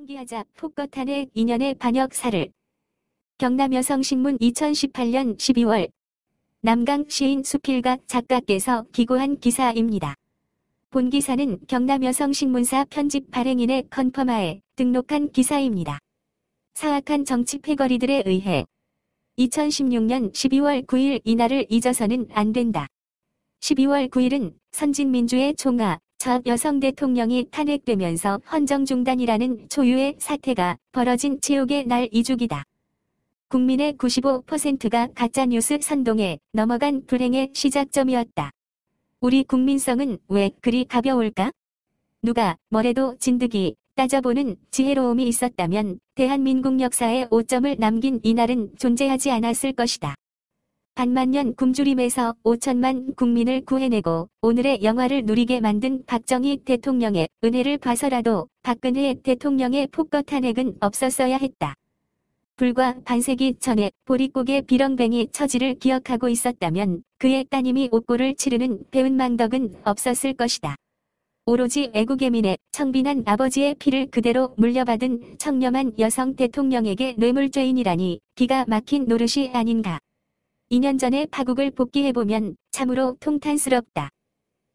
상기하자 폭거탄핵 2년의 반역사를. 경남여성신문 2018년 12월 남강 시인 수필가 작가께서 기고한 기사입니다. 본 기사는 경남여성신문사 편집 발행인의 컨펌하에 등록한 기사입니다. 사악한 정치 패거리들에 의해 2016년 12월 9일 이날을 잊어서는 안 된다. 12월 9일은 선진민주의 총아 첫 여성 대통령이 탄핵되면서 헌정중단이라는 초유의 사태가 벌어진 지옥의 날 이주기다. 국민의 95%가 가짜뉴스 선동에 넘어간 불행의 시작점이었다. 우리 국민성은 왜 그리 가벼울까? 누가 뭐래도 진득이 따져보는 지혜로움이 있었다면 대한민국 역사에 오점을 남긴 이날은 존재하지 않았을 것이다. 반만년 굶주림에서 5천만 국민을 구해내고 오늘의 영화를 누리게 만든 박정희 대통령의 은혜를 봐서라도 박근혜 대통령의 폭거 탄핵은 없었어야 했다. 불과 반세기 전에 보릿고개 비렁뱅이 처지를 기억하고 있었다면 그의 따님이 옥고를 치르는 배은망덕은 없었을 것이다. 오로지 애국애민의 청빈한 아버지의 피를 그대로 물려받은 청렴한 여성 대통령에게 뇌물죄인이라니 기가 막힌 노릇이 아닌가. 2년 전에 파국을 복귀해보면 참으로 통탄스럽다.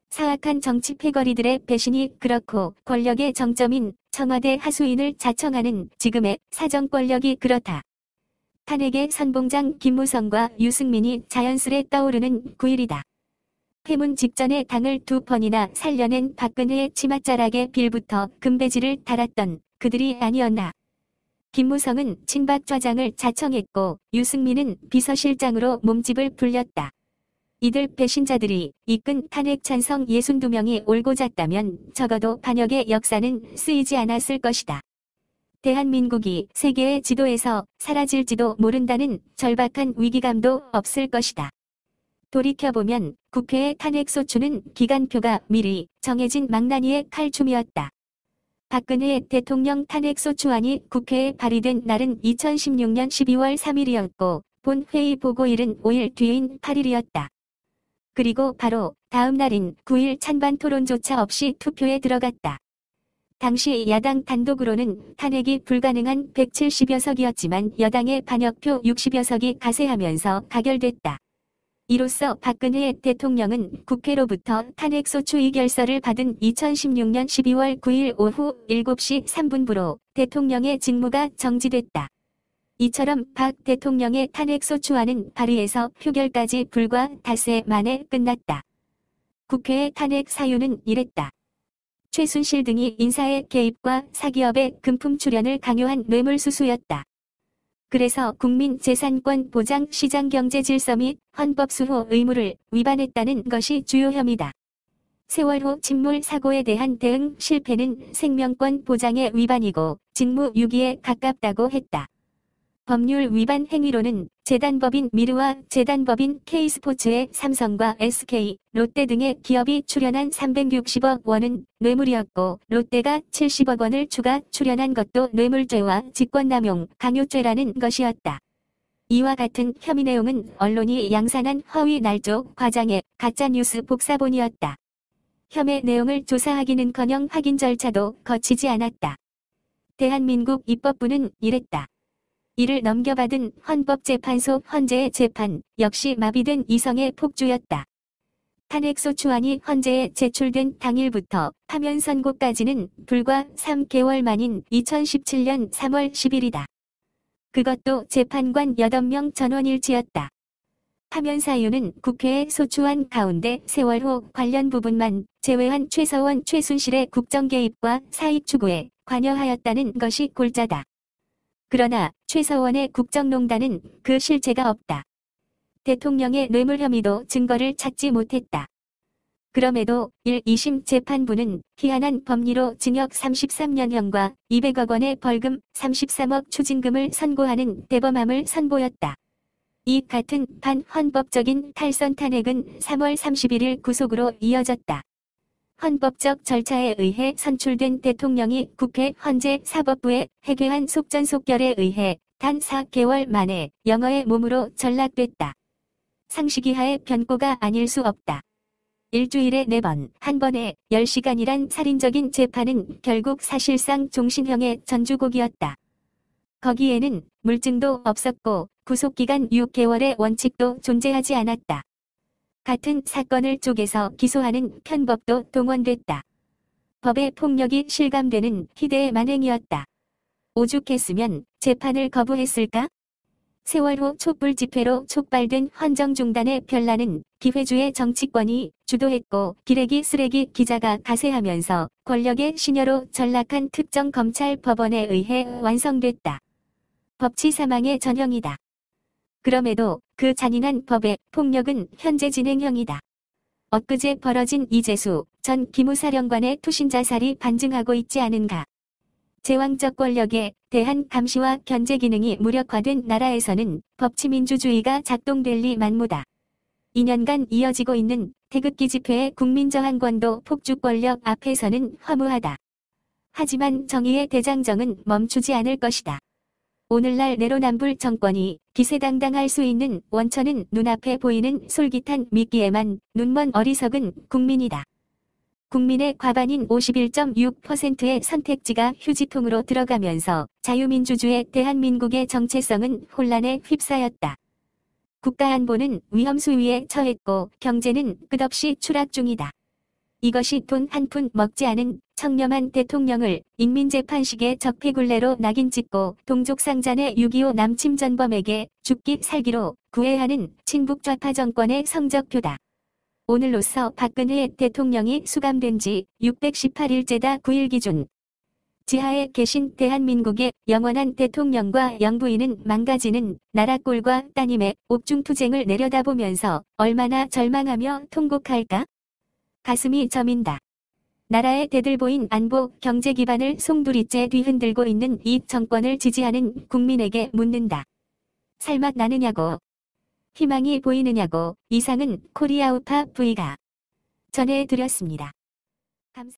사악한 정치 패거리들의 배신이 그렇고 권력의 정점인 청와대 하수인을 자청하는 지금의 사정 권력이 그렇다. 탄핵의 선봉장 김무성과 유승민이 자연스레 떠오르는 9일이다. 회문 직전에 당을 2번이나 살려낸 박근혜의 치맛자락에 빌부터 금배지를 달았던 그들이 아니었나. 김무성은 친박 좌장을 자청했고 유승민은 비서실장으로 몸집을 불렸다. 이들 배신자들이 이끈 탄핵 찬성 62명이 올고 잤다면 적어도 반역의 역사는 쓰이지 않았을 것이다. 대한민국이 세계의 지도에서 사라질지도 모른다는 절박한 위기감도 없을 것이다. 돌이켜보면 국회의 탄핵소추는 기간표가 미리 정해진 망나니의 칼춤이었다. 박근혜 대통령 탄핵소추안이 국회에 발의된 날은 2016년 12월 3일이었고 본 회의 보고일은 5일 뒤인 8일이었다. 그리고 바로 다음 날인 9일 찬반 토론조차 없이 투표에 들어갔다. 당시 야당 단독으로는 탄핵이 불가능한 170여 석이었지만 여당의 반역표 60여 석이 가세하면서 가결됐다. 이로써 박근혜 대통령은 국회로부터 탄핵소추 의결서를 받은 2016년 12월 9일 오후 7시 3분부로 대통령의 직무가 정지됐다. 이처럼 박 대통령의 탄핵소추안은 발의에서 표결까지 불과 닷새 만에 끝났다. 국회의 탄핵 사유는 이랬다. 최순실 등이 인사의 개입과 사기업의 금품 출연을 강요한 뇌물수수였다. 그래서 국민재산권 보장 시장경제 질서 및 헌법수호 의무를 위반했다는 것이 주요 혐의다. 세월호 침몰 사고에 대한 대응 실패는 생명권 보장의 위반이고 직무유기에 가깝다고 했다. 법률 위반 행위로는 재단법인 미르와 재단법인 K스포츠의 삼성과 SK, 롯데 등의 기업이 출연한 360억 원은 뇌물이었고 롯데가 70억 원을 추가 출연한 것도 뇌물죄와 직권남용, 강요죄라는 것이었다. 이와 같은 혐의 내용은 언론이 양산한 허위 날조, 과장의 가짜뉴스 복사본이었다. 혐의 내용을 조사하기는커녕 확인 절차도 거치지 않았다. 대한민국 입법부는 이랬다. 이를 넘겨받은 헌법재판소 헌재의 재판 역시 마비된 이성의 폭주였다. 탄핵소추안이 헌재에 제출된 당일부터 파면 선고까지는 불과 3개월 만인 2017년 3월 10일이다. 그것도 재판관 8명 전원일치였다. 파면 사유는 국회의 소추안 가운데 세월호 관련 부분만 제외한 최서원 최순실의 국정 개입과 사익 추구에 관여하였다는 것이 골자다. 그러나 최서원의 국정농단은 그 실체가 없다. 대통령의 뇌물 혐의도 증거를 찾지 못했다. 그럼에도 1, 2심 재판부는 희한한 법리로 징역 33년형과 200억 원의 벌금 33억 추징금을 선고하는 대범함을 선보였다. 이 같은 반헌법적인 탈선 탄핵은 3월 31일 구속으로 이어졌다. 헌법적 절차에 의해 선출된 대통령이 국회 헌재 사법부에 해괴한 속전속결에 의해 단 4개월 만에 영어의 몸으로 전락됐다. 상식이하의 변고가 아닐 수 없다. 일주일에 4번, 한 번에 10시간이란 살인적인 재판은 결국 사실상 종신형의 전주곡이었다. 거기에는 물증도 없었고 구속기간 6개월의 원칙도 존재하지 않았다. 같은 사건을 쪼개서 기소하는 편법도 동원됐다. 법의 폭력이 실감되는 희대의 만행이었다. 오죽했으면 재판을 거부했을까? 세월호 촛불 집회로 촉발된 헌정중단의 변란은 기회주의 정치권이 주도했고 기레기 쓰레기 기자가 가세하면서 권력의 신여로 전락한 특정 검찰 법원에 의해 완성됐다. 법치 사망의 전형이다. 그럼에도 그 잔인한 법의 폭력은 현재 진행형이다. 엊그제 벌어진 이재수 전 기무사령관의 투신 자살이 반증하고 있지 않은가. 제왕적 권력에 대한 감시와 견제 기능이 무력화된 나라에서는 법치민주주의가 작동될 리 만무다. 2년간 이어지고 있는 태극기 집회의 국민저항권도 폭주 권력 앞에서는 허무하다. 하지만 정의의 대장정은 멈추지 않을 것이다. 오늘날 내로남불 정권이 기세당당할 수 있는 원천은 눈앞에 보이는 솔깃한 미끼에만 눈먼 어리석은 국민이다. 국민의 과반인 51.6%의 선택지가 휴지통으로 들어가면서 자유민주주의 대한민국의 정체성은 혼란에 휩싸였다. 국가안보는 위험 수위에 처했고 경제는 끝없이 추락 중이다. 이것이 돈 한 푼 먹지 않은 청렴한 대통령을 인민재판식의 적폐굴레로 낙인 찍고 동족상잔의 6.25 남침전범에게 죽기 살기로 구애하는 친북 좌파 정권의 성적표다. 오늘로써 박근혜 대통령이 수감된 지 618일째다. 9일 기준. 지하에 계신 대한민국의 영원한 대통령과 영부인은 망가지는 나라 꼴과 따님의 옥중투쟁을 내려다보면서 얼마나 절망하며 통곡할까? 가슴이 저민다. 나라의 대들보인 안보, 경제 기반을 송두리째 뒤흔들고 있는 이 정권을 지지하는 국민에게 묻는다. 살맛 나느냐고. 희망이 보이느냐고. 이상은 코리아우파 V가 전해드렸습니다.